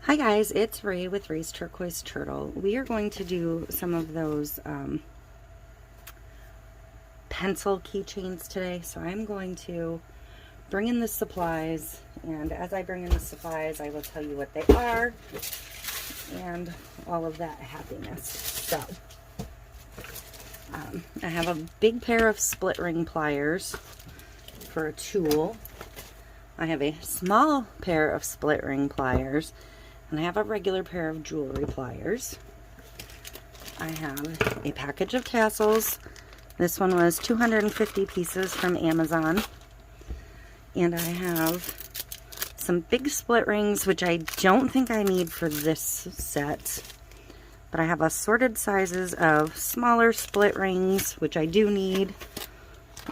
Hi guys, it's Ray with Ray's Turquoise Turtle. We are going to do some of those pencil keychains today. So I'm going to bring in the supplies, and as I bring in the supplies, I will tell you what they are and all of that happiness. So I have a big pair of split ring pliers for a tool. I have a small pair of split ring pliers. And I have a regular pair of jewelry pliers. I have a package of tassels. This one was 250 pieces from Amazon. And I have some big split rings, which I don't think I need for this set. But I have assorted sizes of smaller split rings, which I do need.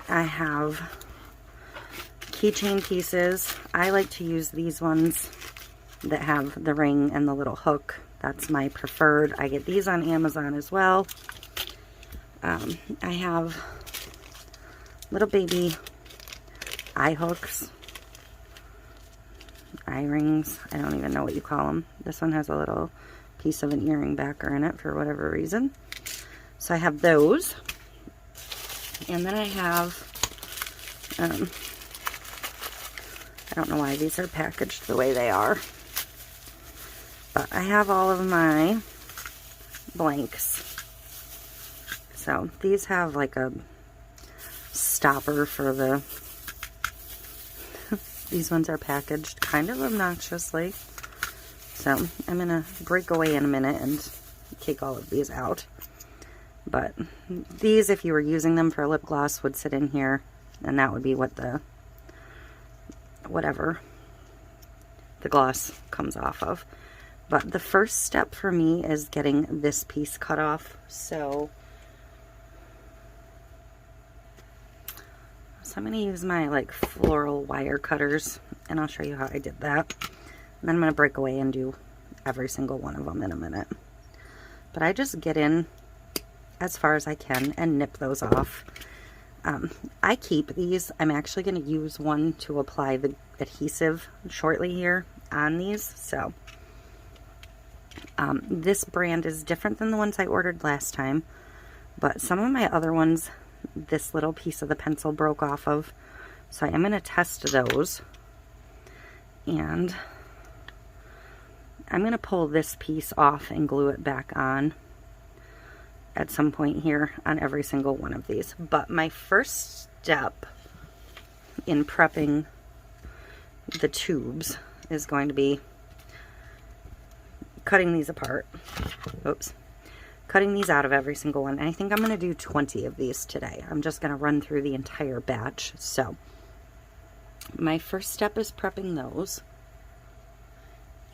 I have keychain pieces. I like to use these ones that have the ring and the little hook. That's my preferred. I get these on Amazon as well. I have little baby eye hooks, eye rings. I don't even know what you call them. This one has a little piece of an earring backer in it for whatever reason. So I have those. And then I have, I don't know why these are packaged the way they are. But I have all of my blanks. So these have like a stopper for the, these ones are packaged kind of obnoxiously. So I'm going to break away in a minute and take all of these out. But these, if you were using them for a lip gloss, would sit in here, and that would be what the, whatever the gloss comes off of. But the first step for me is getting this piece cut off. So I'm going to use my like floral wire cutters, and I'll show you how I did that. And then I'm going to break away and do every single one of them in a minute. But I just get in as far as I can and nip those off. I keep these. I'm actually going to use one to apply the adhesive shortly here on these. So this brand is different than the ones I ordered last time, but some of my other ones, this little piece of the pencil broke off of, so I am going to test those, and I'm going to pull this piece off and glue it back on at some point here on every single one of these. But my first step in prepping the tubes is going to be cutting these apart. Oops. Cutting these out of every single one. And I think I'm going to do 20 of these today. I'm just going to run through the entire batch. So my first step is prepping those.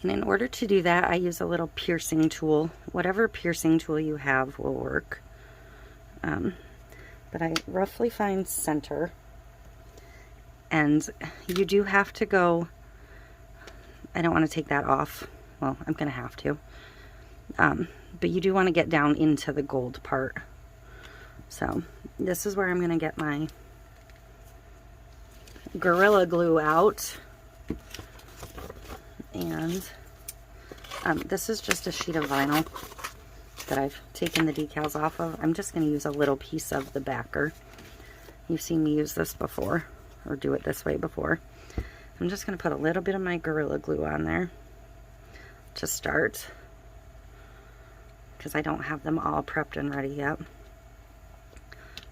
And in order to do that, I use a little piercing tool. Whatever piercing tool you have will work. But I roughly find center. And you do have to go, I don't want to take that off. Well, I'm going to have to. But you do want to get down into the gold part. So this is where I'm going to get my Gorilla Glue out. And this is just a sheet of vinyl that I've taken the decals off of. I'm just going to use a little piece of the backer. You've seen me use this before, or do it this way before. I'm just going to put a little bit of my Gorilla Glue on there to start, because I don't have them all prepped and ready yet.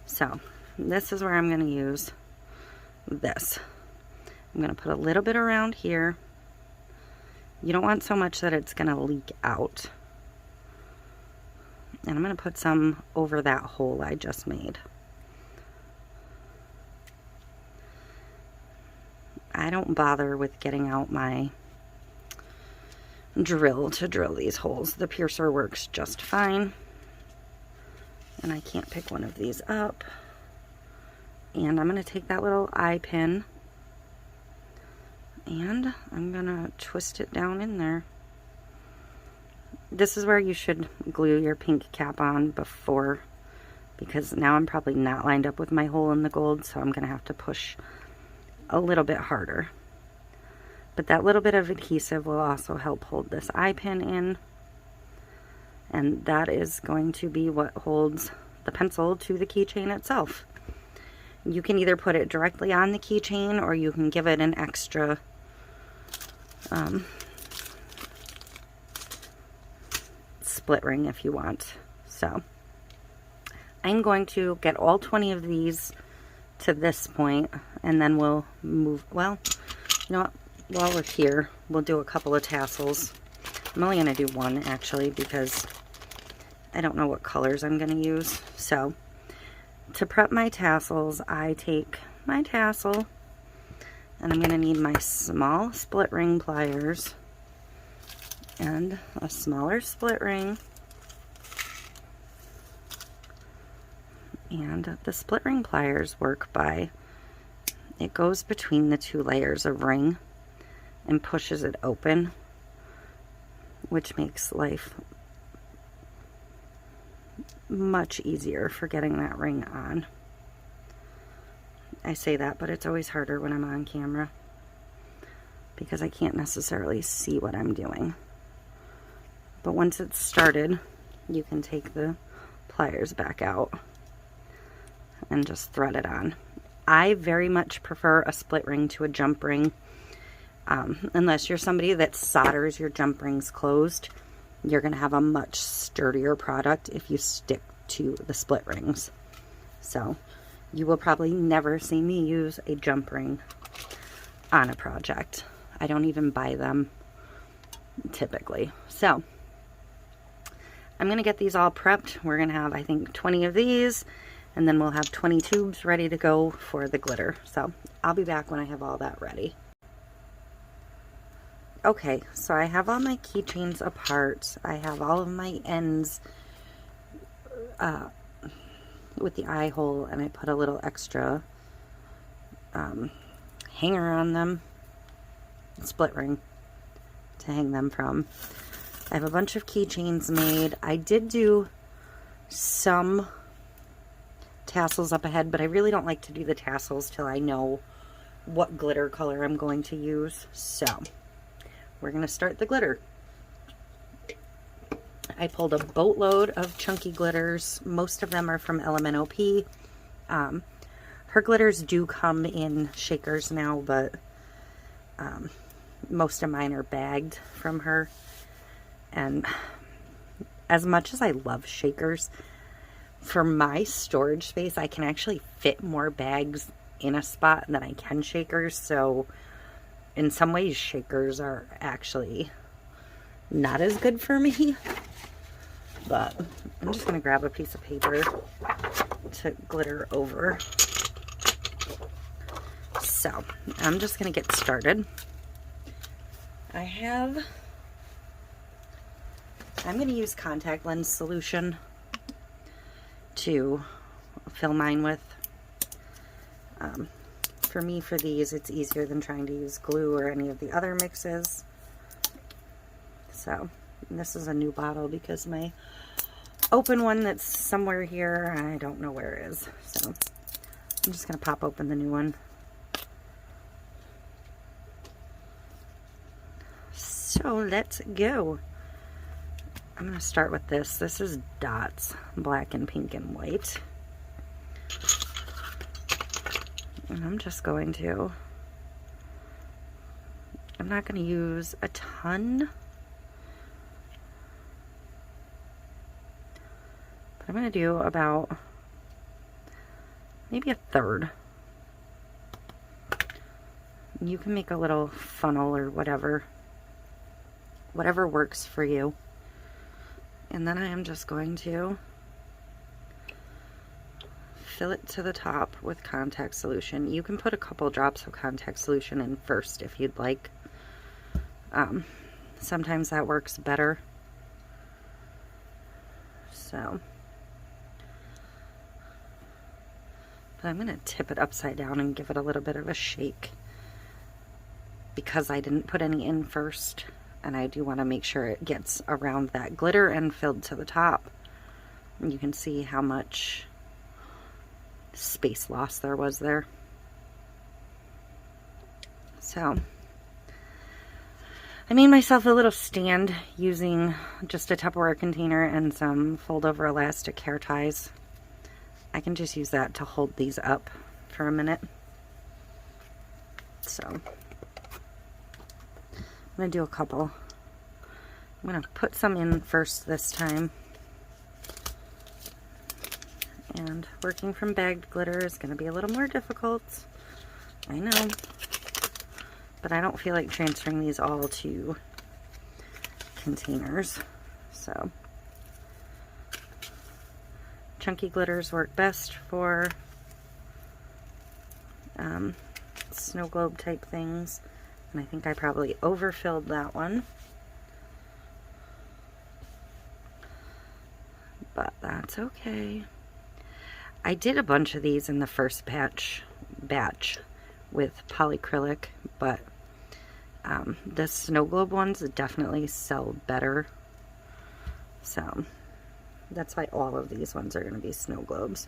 So this is where I'm going to use this. I'm going to put a little bit around here. You don't want so much that it's going to leak out. And I'm going to put some over that hole I just made. I don't bother with getting out my drill to drill these holes. The piercer works just fine. And I can't pick one of these up. And I'm going to take that little eye pin and I'm going to twist it down in there. This is where you should glue your pink cap on before, because now I'm probably not lined up with my hole in the gold, so I'm going to have to push a little bit harder. But that little bit of adhesive will also help hold this eye pin in. And that is going to be what holds the pencil to the keychain itself. You can either put it directly on the keychain, or you can give it an extra split ring if you want. So I'm going to get all 20 of these to this point, and then we'll move. Well, you know what? While we're here, we'll do a couple of tassels. I'm only going to do one, actually, because I don't know what colors I'm going to use. So to prep my tassels, I take my tassel, and I'm going to need my small split ring pliers and a smaller split ring. And the split ring pliers work by, it goes between the two layers of ring and pushes it open, which makes life much easier for getting that ring on. I say that, but it's always harder when I'm on camera because I can't necessarily see what I'm doing. But once it's started, you can take the pliers back out and just thread it on. I very much prefer a split ring to a jump ring. Unless you're somebody that solders your jump rings closed, you're going to have a much sturdier product if you stick to the split rings. So you will probably never see me use a jump ring on a project. I don't even buy them typically. So I'm going to get these all prepped. We're going to have, I think, 20 of these, and then we'll have 20 tubes ready to go for the glitter. So I'll be back when I have all that ready. Okay, so I have all my keychains apart. I have all of my ends with the eye hole, and I put a little extra hanger on them, split ring to hang them from. I have a bunch of keychains made. I did do some tassels up ahead, but I really don't like to do the tassels till I know what glitter color I'm going to use. So we're going to start the glitter. I pulled a boatload of chunky glitters. Most of them are from LMNOP. Her glitters do come in shakers now, but most of mine are bagged from her. And as much as I love shakers, for my storage space, I can actually fit more bags in a spot than I can shakers. So in some ways, shakers are actually not as good for me. But I'm just going to grab a piece of paper to glitter over. So I'm just going to get started. I'm going to use contact lens solution to fill mine with. For me, for these, it's easier than trying to use glue or any of the other mixes. So this is a new bottle because my open one that's somewhere here, I don't know where it is. So I'm just going to pop open the new one. So let's go. I'm going to start with this. This is dots, black and pink and white. And I'm just going to, I'm not going to use a ton, but I'm going to do about maybe a third. You can make a little funnel or whatever works for you. And then I am just going to fill it to the top with contact solution. You can put a couple drops of contact solution in first if you'd like. Sometimes that works better. So, but I'm going to tip it upside down and give it a little bit of a shake because I didn't put any in first. And I do want to make sure it gets around that glitter and filled to the top. And you can see how much space loss there was there. So I made myself a little stand using just a Tupperware container and some fold over elastic hair ties. I can just use that to hold these up for a minute. So I'm going to do a couple. I'm going to put some in first this time. And working from bagged glitter is going to be a little more difficult. I know. But I don't feel like transferring these all to containers. So chunky glitters work best for snow globe type things. And I think I probably overfilled that one. But that's okay. I did a bunch of these in the first batch with polyacrylic, but the snow globe ones definitely sell better. So that's why all of these ones are going to be snow globes.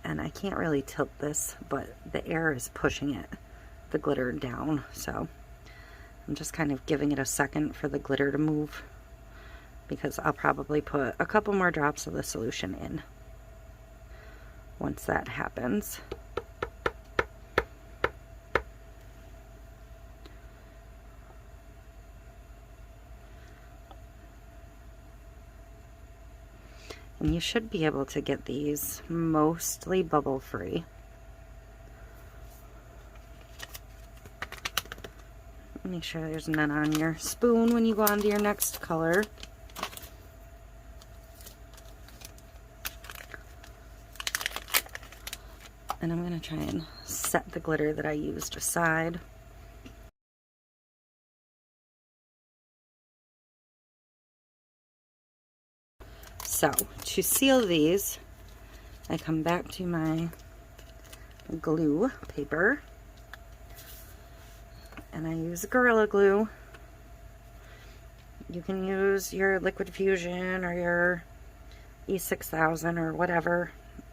And I can't really tilt this, but the air is pushing it, the glitter down. So I'm just kind of giving it a second for the glitter to move, because I'll probably put a couple more drops of the solution in once that happens. And you should be able to get these mostly bubble free. Make sure there's none on your spoon when you go on to your next color. And I'm going to try and set the glitter that I used aside. So, to seal these, I come back to my glue paper, and I use Gorilla Glue. You can use your Liquid Fusion or your E6000 or whatever.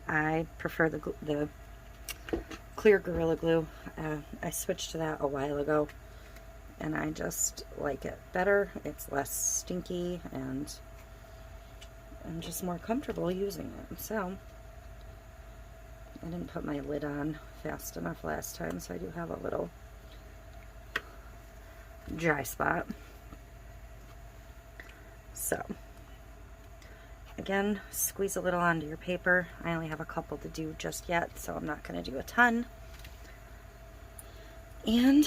I prefer the clear Gorilla Glue. I switched to that a while ago, and I just like it better. It's less stinky, and I'm just more comfortable using it. So I didn't put my lid on fast enough last time, so I do have a little dry spot. So again, squeeze a little onto your paper. I only have a couple to do just yet, so I'm not going to do a ton. And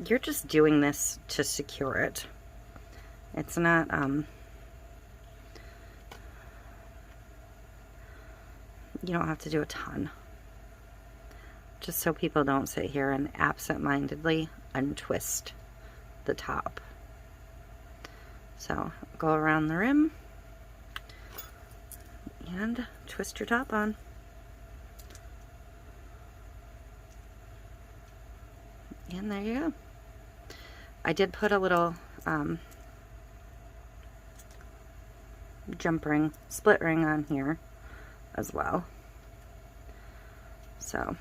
you're just doing this to secure it. It's not you don't have to do a ton. Just so people don't sit here and absent-mindedly untwist the top. So go around the rim and twist your top on. And there you go. I did put a little jump ring, split ring on here as well. So,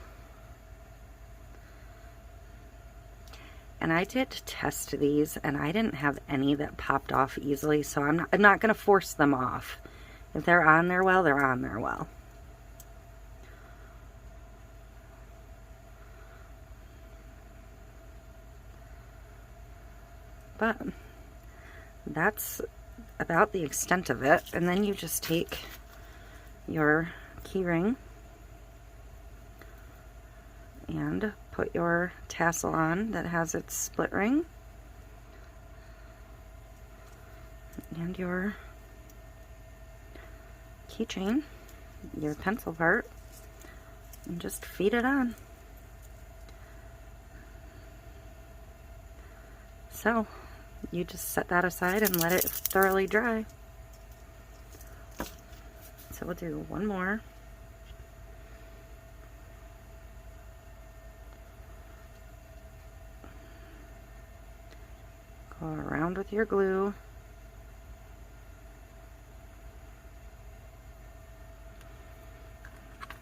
and I did test these, and I didn't have any that popped off easily, so I'm not going to force them off. If they're on there well, they're on there well. But that's about the extent of it. And then you just take your key ring and put your tassel on that has its split ring and your keychain, your pencil part, and just feed it on. So you just set that aside and let it thoroughly dry. So we'll do one more. Go around with your glue.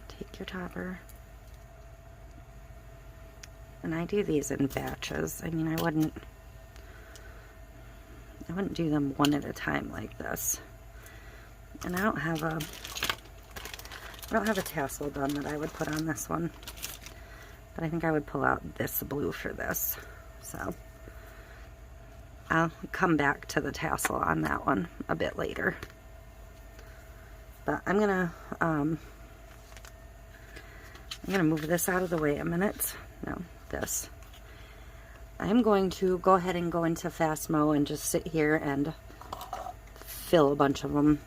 Take your topper. And I do these in batches. I mean, I wouldn't I wouldn't do them one at a time like this. And I don't have a tassel done that I would put on this one. But I think I would pull out this blue for this. So I'll come back to the tassel on that one a bit later. But I'm gonna move this out of the way a minute. No, this. I'm going to go ahead and go into Fast Mo and just sit here and fill a bunch of them.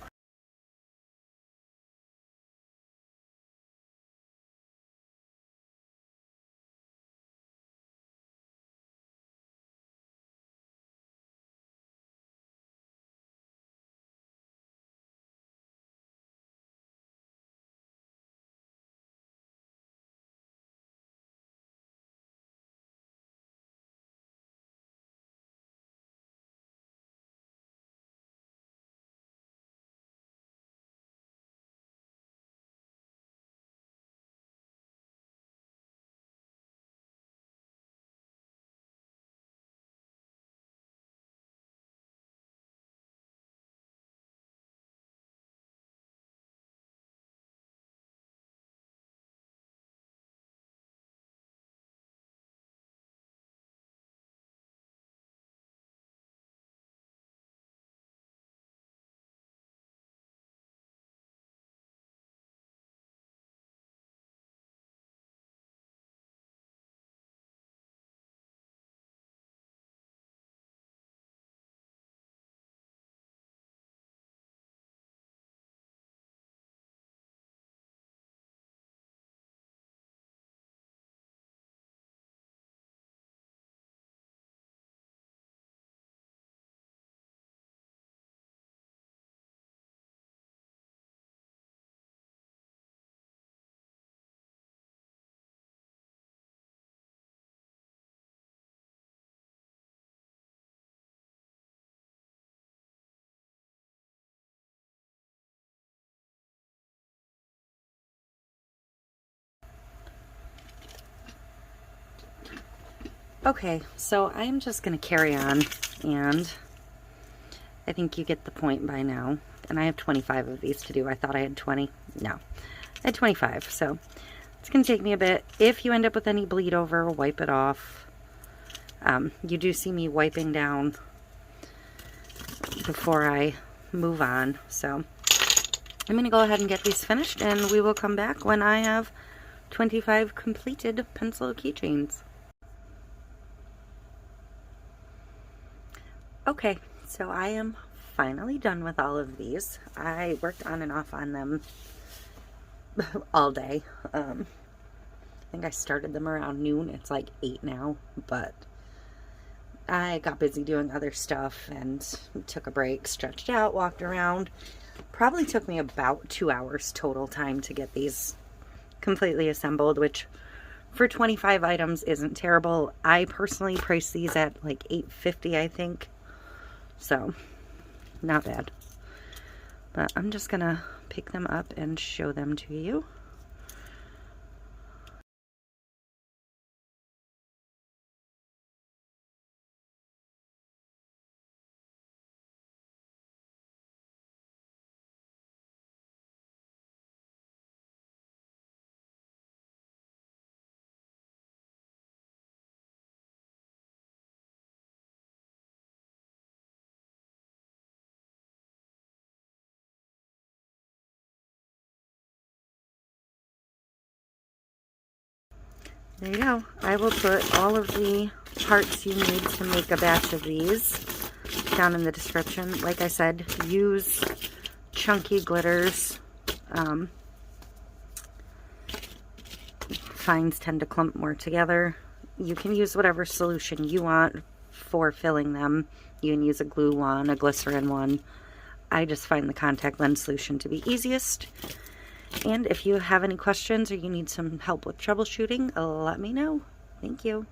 Okay, so I'm just going to carry on, and I think you get the point by now. And I have 25 of these to do. I thought I had 20. No, I had 25, so it's going to take me a bit. If you end up with any bleed over, wipe it off. You do see me wiping down before I move on, so I'm going to go ahead and get these finished, and we will come back when I have 25 completed pencil keychains. Okay, so I am finally done with all of these. I worked on and off on them all day. I think I started them around noon. It's like 8 now, but I got busy doing other stuff and took a break, stretched out, walked around. Probably took me about 2 hours total time to get these completely assembled, which for 25 items isn't terrible. I personally priced these at like $8.50, I think. So, not bad. But I'm just gonna pick them up and show them to you. There you go. I will put all of the parts you need to make a batch of these down in the description. Like I said, use chunky glitters. Fines tend to clump more together. You can use whatever solution you want for filling them. You can use a glue one, a glycerin one. I just find the contact lens solution to be easiest. And if you have any questions or you need some help with troubleshooting, let me know. Thank you.